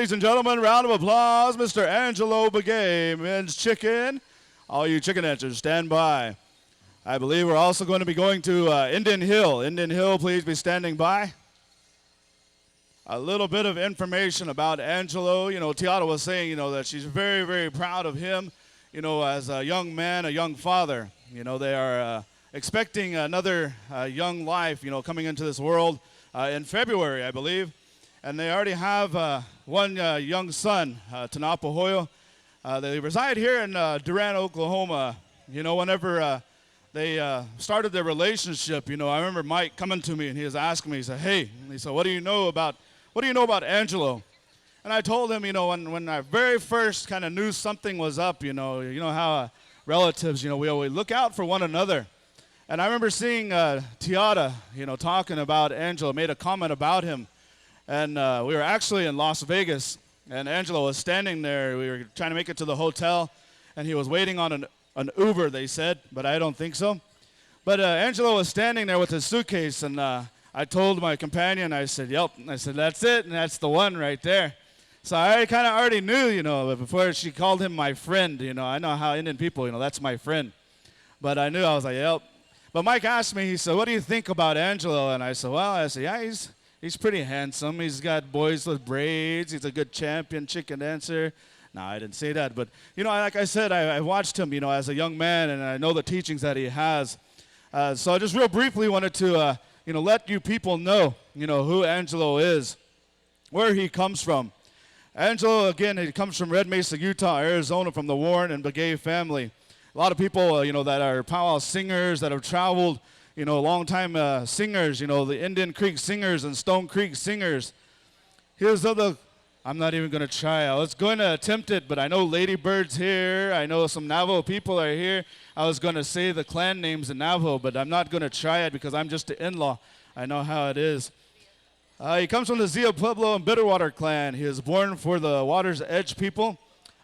Ladies and gentlemen, round of applause, Mr. Angelo Begaye, men's chicken. All you chicken dancers, stand by. I believe we're also going to be going to Indian Hill. Indian Hill, please be standing by. A little bit of information about Angelo. You know, Tiara was saying, you know, that she's very, very proud of him, you know, as a young man, a young father. You know, they are expecting another young life, you know, coming into this world in February, I believe. And they already have one young son, Tanapahoyo. They reside here in Durant, Oklahoma. You know, whenever they started their relationship, you know, I remember Mike coming to me and he was asking me, he said, hey, he said, what do you know about Angelo? And I told him, you know, when I very first kind of knew something was up, you know how relatives, you know, we always look out for one another. And I remember seeing Tiara, you know, talking about Angelo, made a comment about him. And we were actually in Las Vegas, and Angelo was standing there. We were trying to make it to the hotel, and he was waiting on an Uber, they said, but I don't think so. But Angelo was standing there with his suitcase, and I told my companion, I said, yep. I said, that's it, and that's the one right there. So I kind of already knew, you know, before she called him my friend, you know. I know how Indian people, you know, that's my friend. But I knew, I was like, yep. But Mike asked me, he said, what do you think about Angelo? And I said, yeah, he's pretty handsome. He's got boys with braids. He's a good champion chicken dancer. No, I didn't say that. But, you know, like I said, I watched him, you know, as a young man, and I know the teachings that he has. So I just real briefly wanted to, you know, let you people know, you know, who Angelo is, where he comes from. Angelo, again, he comes from Red Mesa, Utah, Arizona, from the Warren and Begaye family. A lot of people, you know, that are powwow singers that have traveled, you know, long-time singers, you know, the Indian Creek Singers and Stone Creek Singers. Here's other, I'm not even going to try. I was going to attempt it, but I know Lady Bird's here. I know some Navajo people are here. I was going to say the clan names in Navajo, but I'm not going to try it because I'm just an in-law. I know how it is. He comes from the Zia Pueblo and Bitterwater clan. He is born for the Water's Edge people.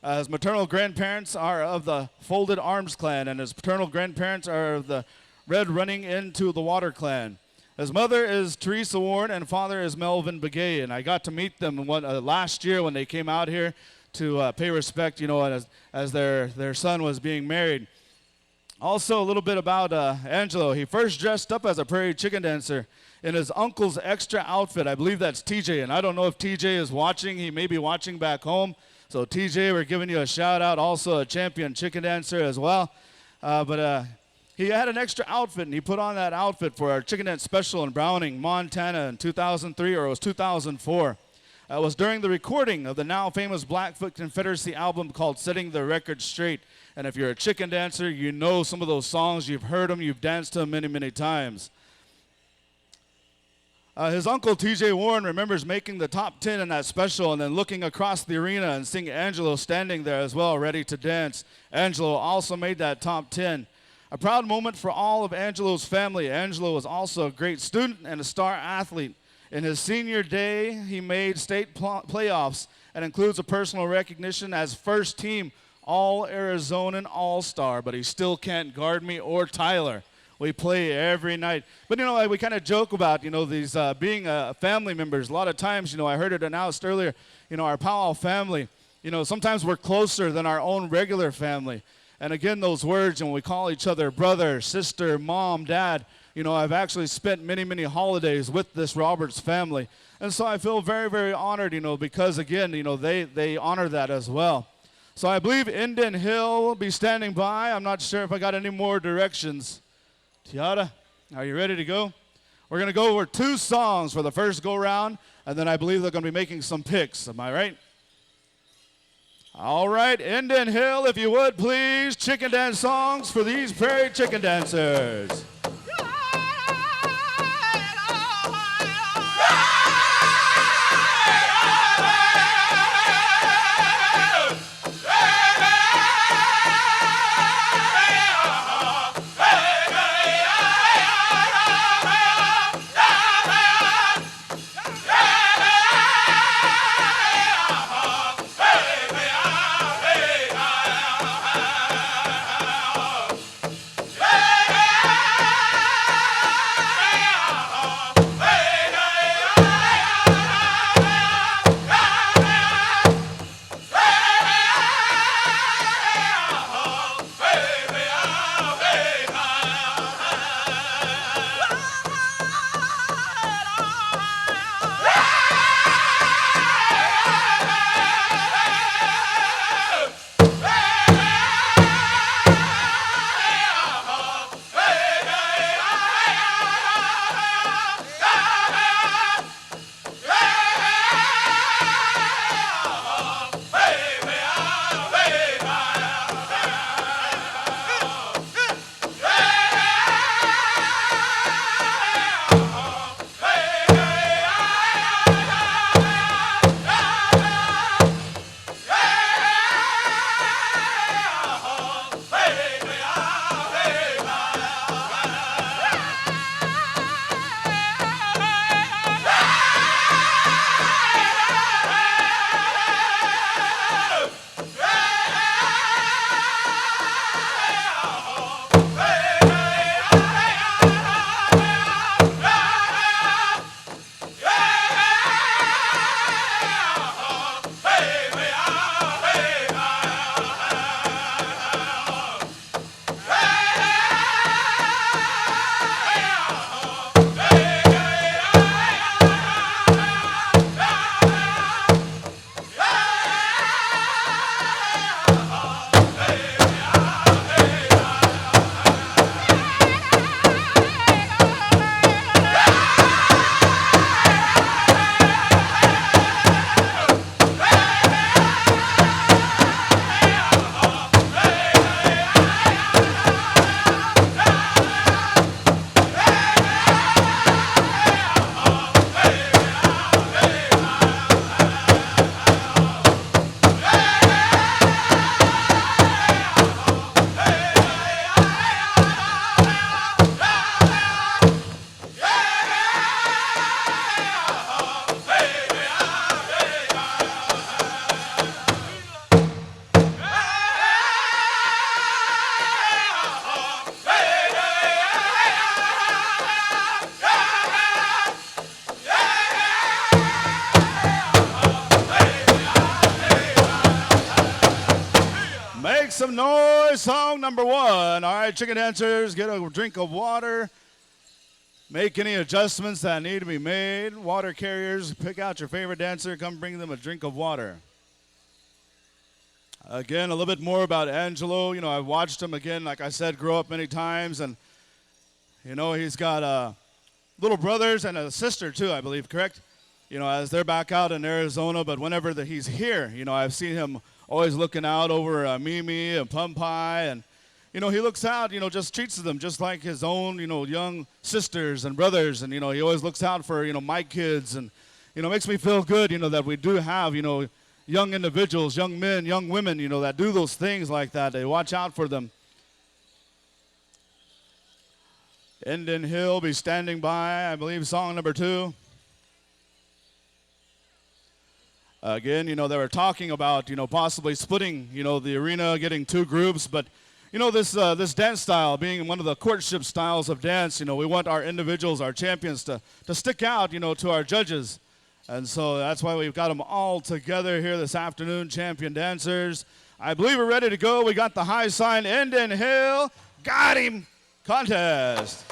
His maternal grandparents are of the Folded Arms clan, and his paternal grandparents are of the Red Running Into the Water clan. His mother is Teresa Warren, and father is Melvin Begaye, and I got to meet them last year when they came out here to pay respect, you know, as their son was being married. Also, a little bit about Angelo. He first dressed up as a prairie chicken dancer in his uncle's extra outfit. I believe that's TJ, and I don't know if TJ is watching. He may be watching back home. So TJ, we're giving you a shout out. Also a champion chicken dancer as well. He had an extra outfit, and he put on that outfit for our chicken dance special in Browning, Montana in 2003, or it was 2004. It was during the recording of the now famous Blackfoot Confederacy album called Setting the Record Straight. And if you're a chicken dancer, you know some of those songs. You've heard them. You've danced to them many, many times. His uncle, T.J. Warren, remembers making the top 10 in that special and then looking across the arena and seeing Angelo standing there as well, ready to dance. Angelo also made that top 10. A proud moment for all of Angelo's family. Angelo was also a great student and a star athlete. In his senior day, he made state playoffs and includes a personal recognition as first team All-Arizonan All-Star, but he still can't guard me or Tyler. We play every night. But, you know, we kind of joke about, you know, these being family members. A lot of times, you know, I heard it announced earlier, you know, our powwow family, you know, sometimes we're closer than our own regular family. And again, those words, and we call each other brother, sister, mom, dad. You know, I've actually spent many, many holidays with this Roberts family. And so I feel very, very honored, you know, because, again, you know, they honor that as well. So I believe Indian Hill will be standing by. I'm not sure if I got any more directions. Tiara, are you ready to go? We're going to go over 2 songs for the first go-round, and then I believe they're going to be making some picks. Am I right? All right, Indian Hill, if you would, please, chicken dance songs for these prairie chicken dancers. Make some noise. Song number 1. All right, chicken dancers, get a drink of water. Make any adjustments that need to be made. Water carriers, pick out your favorite dancer. Come bring them a drink of water. Again, a little bit more about Angelo. You know, I've watched him, again, like I said, grow up many times. And, you know, he's got little brothers and a sister, too, I believe, correct? You know, as they're back out in Arizona. But whenever he's here, you know, I've seen him always looking out over Mimi and Plum Pie. And, you know, he looks out, you know, just treats them just like his own, you know, young sisters and brothers. And, you know, he always looks out for, you know, my kids. And, you know, it makes me feel good, you know, that we do have, you know, young individuals, young men, young women, you know, that do those things like that. They watch out for them. Indian Hill be standing by, I believe, song number 2. Again, you know, they were talking about, you know, possibly splitting, you know, the arena, getting 2 groups. But, you know, this dance style being one of the courtship styles of dance, you know, we want our individuals, our champions to stick out, you know, to our judges. And so that's why we've got them all together here this afternoon, champion dancers. I believe we're ready to go. We got the high sign, Indian Hill. Got him. Contest.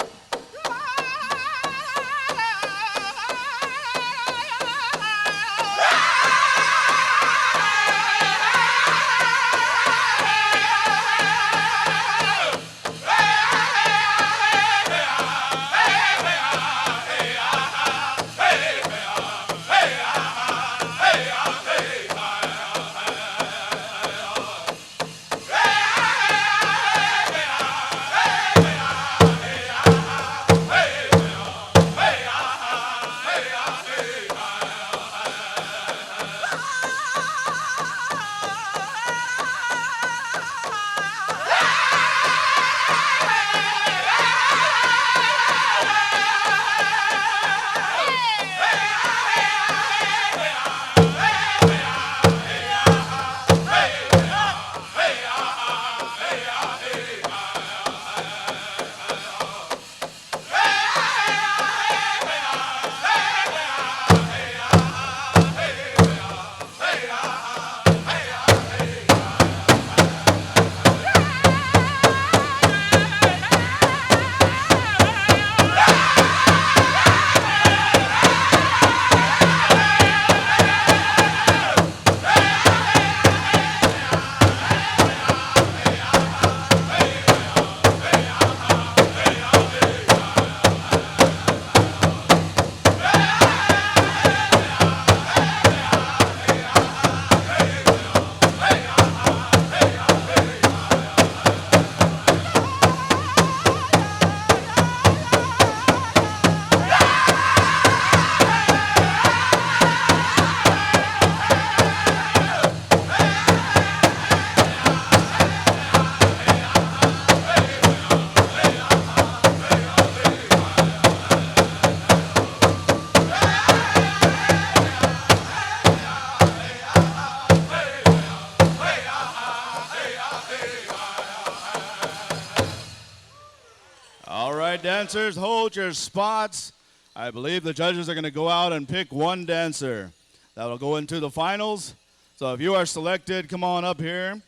Dancers, hold your spots. I believe the judges are going to go out and pick 1 dancer that will go into the finals. So if you are selected, come on up here.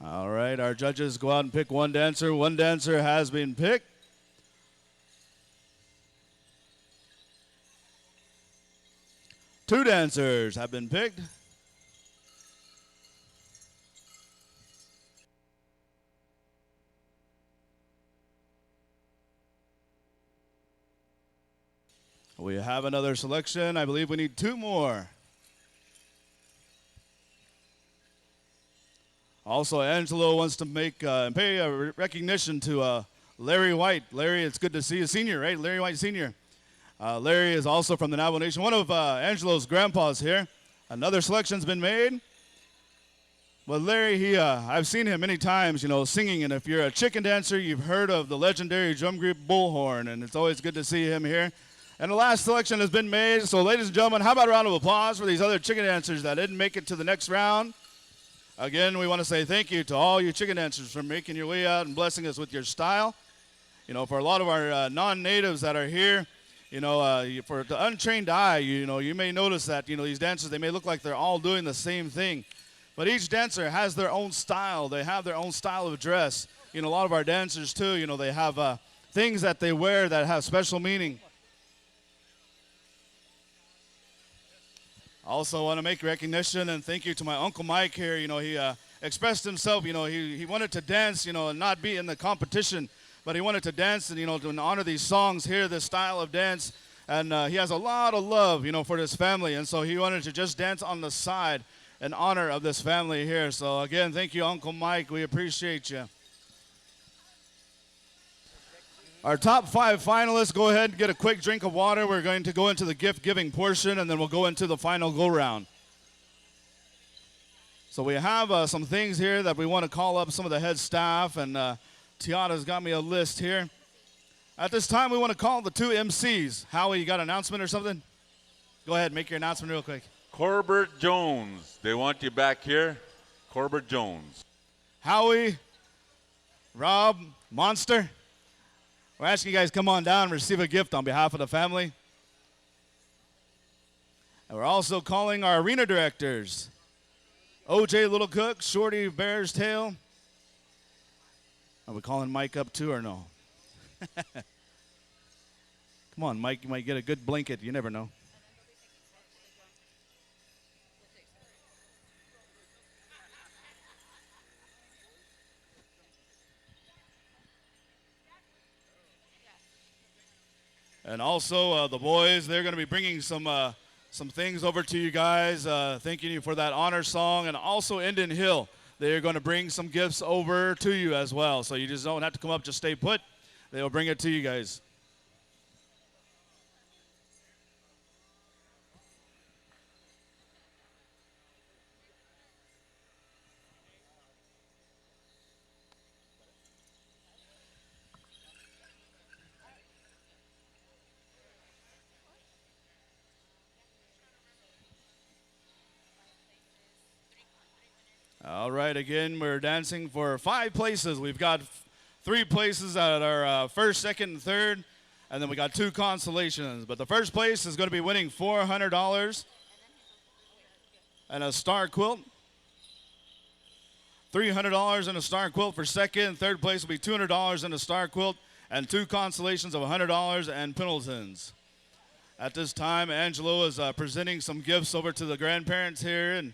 All right, our judges go out and pick 1 dancer. 1 dancer has been picked. Two dancers have been picked. We have another selection. I believe we need 2 more. Also, Angelo wants to pay a recognition to Larry White. Larry, it's good to see you. Senior, right? Larry White, Senior. Larry is also from the Navajo Nation. One of Angelo's grandpas here. Another selection's been made. Well, Larry, I've seen him many times, you know, singing. And if you're a chicken dancer, you've heard of the legendary drum group Bullhorn. And it's always good to see him here. And the last selection has been made. So, ladies and gentlemen, how about a round of applause for these other chicken dancers that didn't make it to the next round? Again, we want to say thank you to all you chicken dancers for making your way out and blessing us with your style. You know, for a lot of our non-natives that are here, For the untrained eye, you may notice that, these dancers, they may look like they're all doing the same thing. But each dancer has their own style. They have their own style of dress. A lot of our dancers, too, they have things that they wear that have special meaning. Also want to make recognition and thank you to my Uncle Mike here. He expressed himself, he wanted to dance, and not be in the competition, but he wanted to dance and, to honor these songs here, this style of dance. And he has a lot of love, for this family. And so he wanted to just dance on the side in honor of this family here. So again, thank you, Uncle Mike. We appreciate you. Our top 5 finalists, go ahead and get a quick drink of water. We're going to go into the gift giving portion, and then we'll go into the final go round. So we have some things here that we want to call up some of the head staff, and Tiana's got me a list here. At this time, we want to call the 2 MCs. Howie, you got an announcement or something? Go ahead, make your announcement real quick. Corbett Jones, they want you back here. Corbett Jones. Howie, Rob, Monster. We're asking you guys to come on down and receive a gift on behalf of the family. And we're also calling our arena directors. OJ Little Cook, Shorty Bear's Tail. Are we calling Mike up too or no? Come on, Mike, you might get a good blanket. You never know. And also, the boys, they're going to be bringing some things over to you guys, thanking you for that honor song. And also Indian Hill, they're going to bring some gifts over to you as well. So you just don't have to come up, just stay put. They'll bring it to you guys. All right, again, we're dancing for 5 places. We've got 3 places at our first, second, and third, and then we got 2 consolations. But the first place is going to be winning $400 and a star quilt. $300 and a star quilt for second. Third place will be $200 and a star quilt and 2 consolations of $100 and Pendletons. At this time, Angelo is presenting some gifts over to the grandparents here and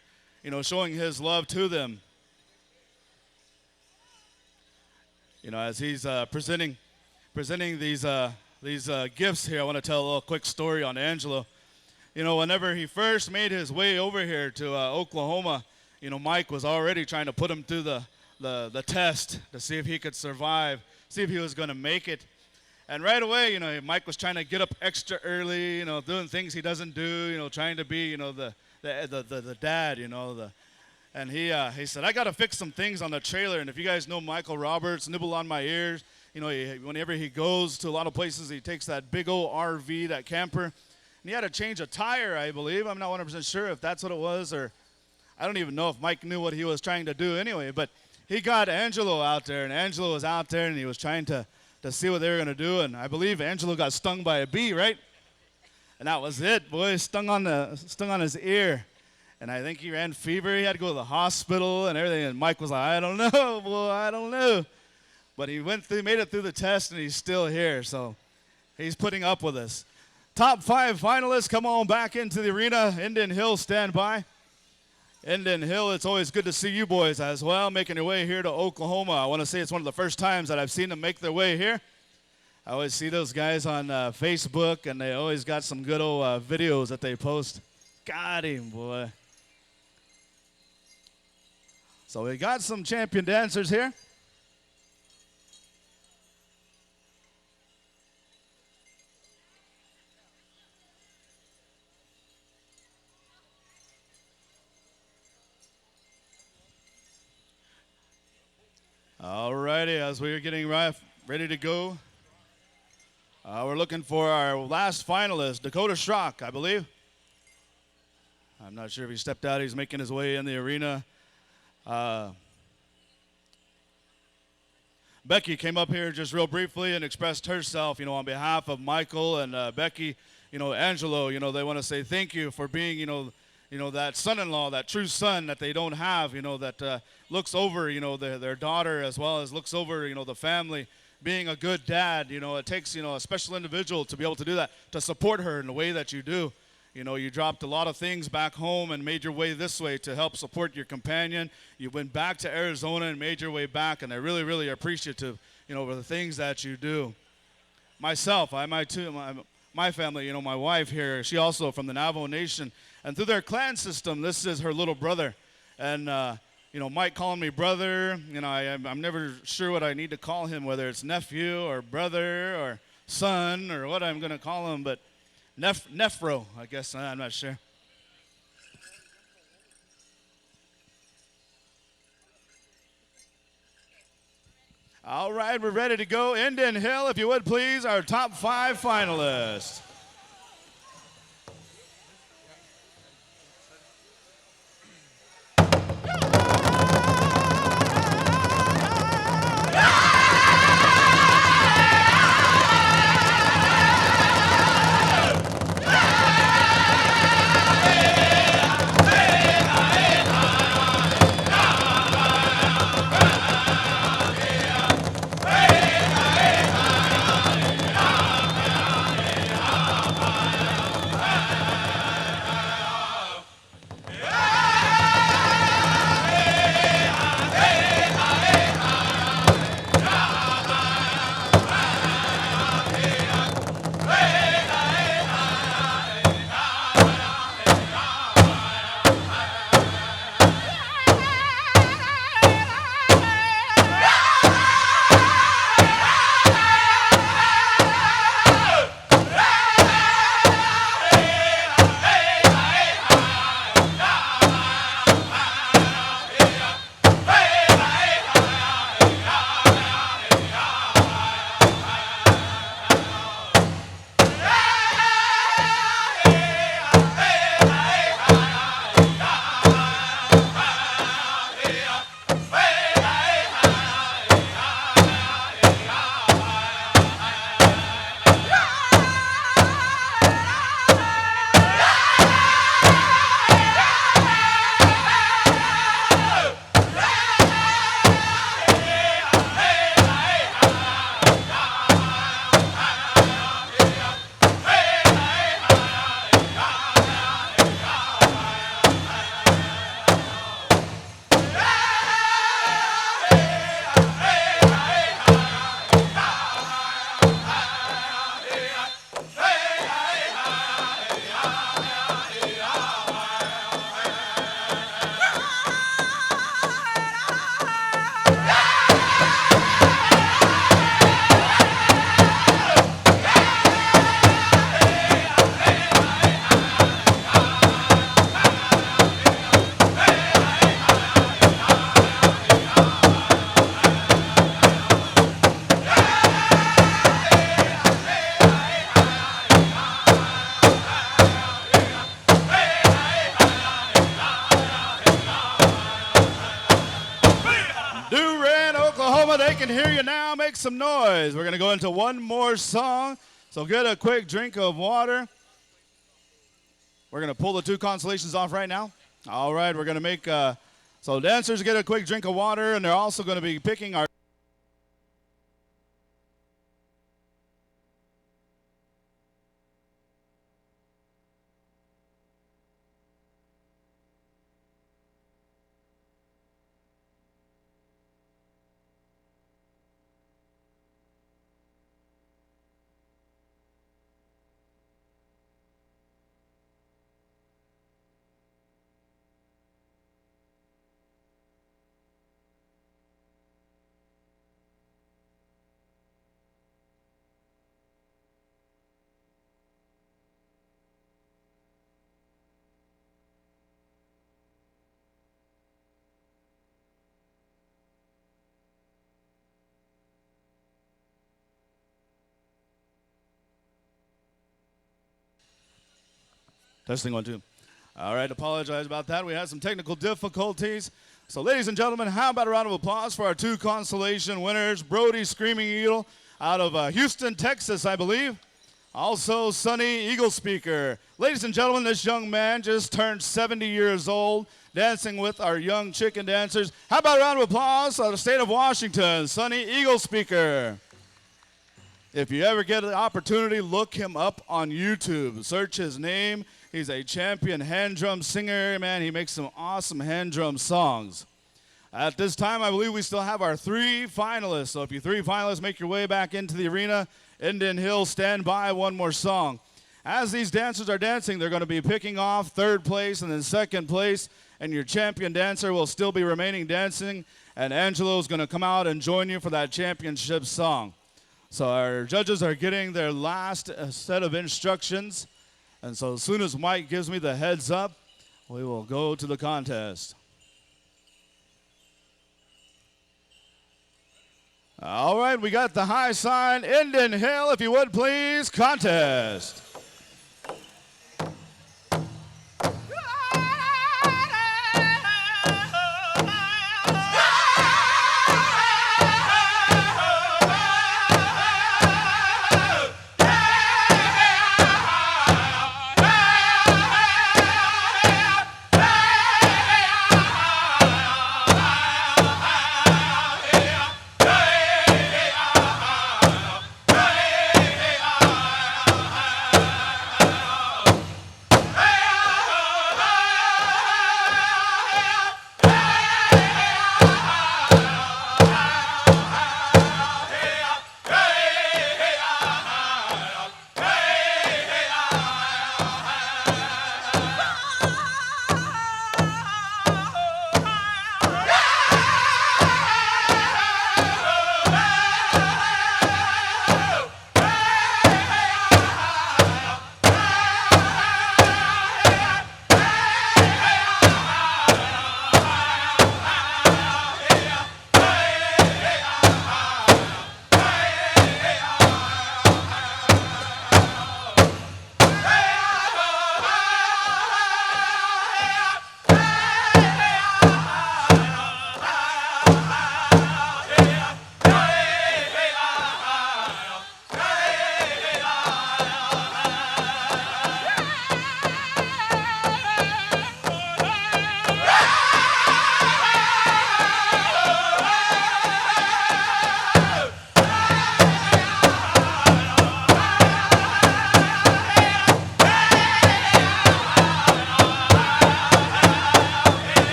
showing his love to them. As he's presenting these gifts here, I want to tell a little quick story on Angelo. Whenever he first made his way over here to Oklahoma, Mike was already trying to put him through the test to see if he could survive, see if he was going to make it. And right away, Mike was trying to get up extra early, doing things he doesn't do, trying to be, the dad, and he said, I got to fix some things on the trailer. And if you guys know Michael Roberts, Nibble on My Ears, whenever he goes to a lot of places, he takes that big old RV, that camper, and he had to change a tire, I believe. I'm not 100% sure if that's what it was, or I don't even know if Mike knew what he was trying to do anyway. But he got Angelo out there, and Angelo was out there, and he was trying to see what they were going to do. And I believe Angelo got stung by a bee, right? And that was it, boy, stung on his ear. And I think he ran fever. He had to go to the hospital and everything. And Mike was like, I don't know, boy, I don't know. But he made it through the test, and he's still here. So he's putting up with us. Top 5 finalists, come on back into the arena. Indian Hill, stand by. Indian Hill, it's always good to see you boys as well, making your way here to Oklahoma. I want to say it's one of the first times that I've seen them make their way here. I always see those guys on Facebook, and they always got some good old videos that they post. Got him, boy. So we got some champion dancers here. All righty, as we're getting ready to go, we're looking for our last finalist, Dakota Schrock, I believe. I'm not sure if he stepped out. He's making his way in the arena. Becky came up here just real briefly and expressed herself, on behalf of Michael and Becky, Angelo, they want to say thank you for being, that son-in-law, that true son that they don't have, that looks over, their daughter as well as looks over, the family. Being a good dad, it takes, a special individual to be able to do that, to support her in the way that you do. You dropped a lot of things back home and made your way this way to help support your companion. You went back to Arizona and made your way back, and I really, really appreciative, for the things that you do. Myself, my family, my wife here, she also from the Navajo Nation, and through their clan system, this is her little brother, and Mike calling me brother, I'm never sure what I need to call him, whether it's nephew or brother or son or what I'm going to call him, but Nephro, I guess, I'm not sure. All right, we're ready to go. Indian Hill, if you would please, our top 5 finalists. Durant, Oklahoma, they can hear you now. Make some noise. We're going to go into one more song, so get a quick drink of water. We're going to pull the 2 constellations off right now. All right, we're going to make, so dancers get a quick drink of water, and they're also going to be picking our testing 1, 2. All right, apologize about that. We had some technical difficulties. So, ladies and gentlemen, how about a round of applause for our two consolation winners, Brody Screaming Eagle out of Houston, Texas, I believe. Also, Sonny Eagle Speaker. Ladies and gentlemen, this young man just turned 70 years old, dancing with our young chicken dancers. How about a round of applause for the state of Washington, Sonny Eagle Speaker. If you ever get an opportunity, look him up on YouTube. Search his name. He's a champion hand drum singer. Man, he makes some awesome hand drum songs. At this time, I believe we still have our three finalists. So if you three finalists make your way back into the arena, Indian Hill, stand by, one more song. As these dancers are dancing, they're going to be picking off third place and then second place, and your champion dancer will still be remaining dancing, and Angelo is going to come out and join you for that championship song. So our judges are getting their last set of instructions, and so as soon as Mike gives me the heads up, we will go to the contest. All right, we got the high sign, Indian Hill, if you would please, contest.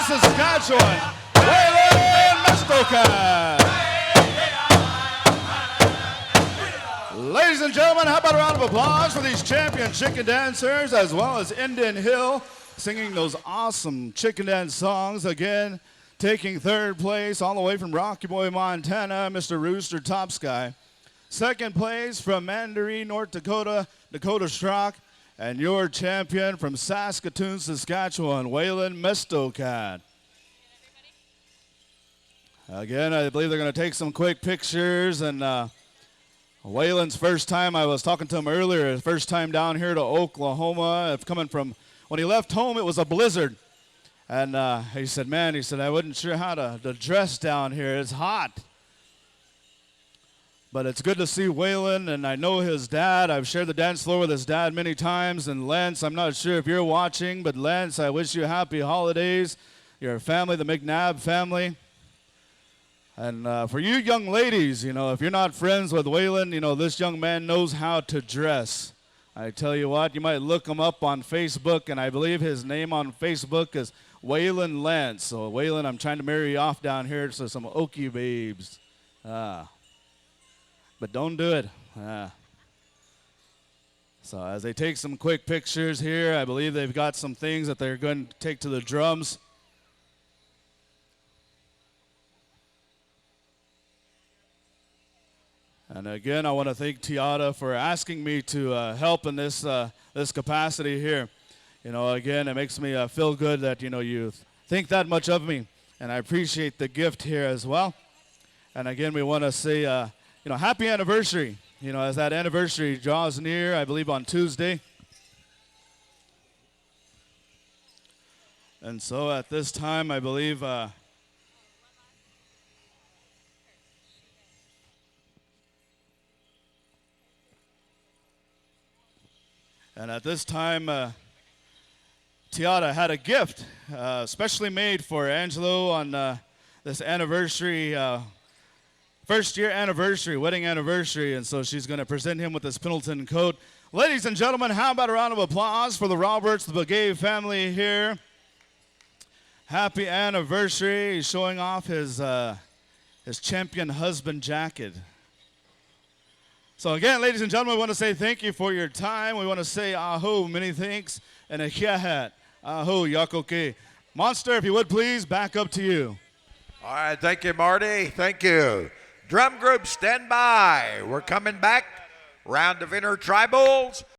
Saskatchewan, Waylon Mestoka. Ladies and gentlemen, how about a round of applause for these champion chicken dancers, as well as Indian Hill, singing those awesome chicken dance songs. Again, taking third place all the way from Rocky Boy, Montana, Mr. Rooster Topsky. Second place from Mandaree, North Dakota, Dakota Strock. And your champion from Saskatoon, Saskatchewan, Waylon Mestoka. Again, I believe they're going to take some quick pictures. And Waylon's first time, I was talking to him earlier, his first time down here to Oklahoma. Coming from, when he left home, it was a blizzard. And he said, man, I wasn't sure how to dress down here. It's hot. But it's good to see Waylon, and I know his dad. I've shared the dance floor with his dad many times. And Lance, I'm not sure if you're watching, but Lance, I wish you happy holidays. Your family, the McNabb family. And for you young ladies, if you're not friends with Waylon, this young man knows how to dress. I tell you what, you might look him up on Facebook, and I believe his name on Facebook is Waylon Lance. So, Waylon, I'm trying to marry you off down here to some Okie babes. But don't do it. So, as they take some quick pictures here, I believe they've got some things that they're going to take to the drums. And again, I want to thank Tiara for asking me to help in this capacity here. Again, it makes me feel good that, you think that much of me. And I appreciate the gift here as well. And again, we want to say, happy anniversary. As that anniversary draws near, I believe on Tuesday. And so at this time, I believe... And at this time, Tiara had a gift specially made for Angelo on this anniversary, first-year anniversary, wedding anniversary. And so she's going to present him with this Pendleton coat. Ladies and gentlemen, how about a round of applause for the Roberts, the Begaye family here. Happy anniversary. He's showing off his champion husband jacket. So again, ladies and gentlemen, we want to say thank you for your time. We want to say aho, many thanks, and a hat. Aho, yakoke. Monster, if you would please, back up to you. All right, thank you, Marty. Thank you. Drum group, stand by. We're coming back. Round of intertribals.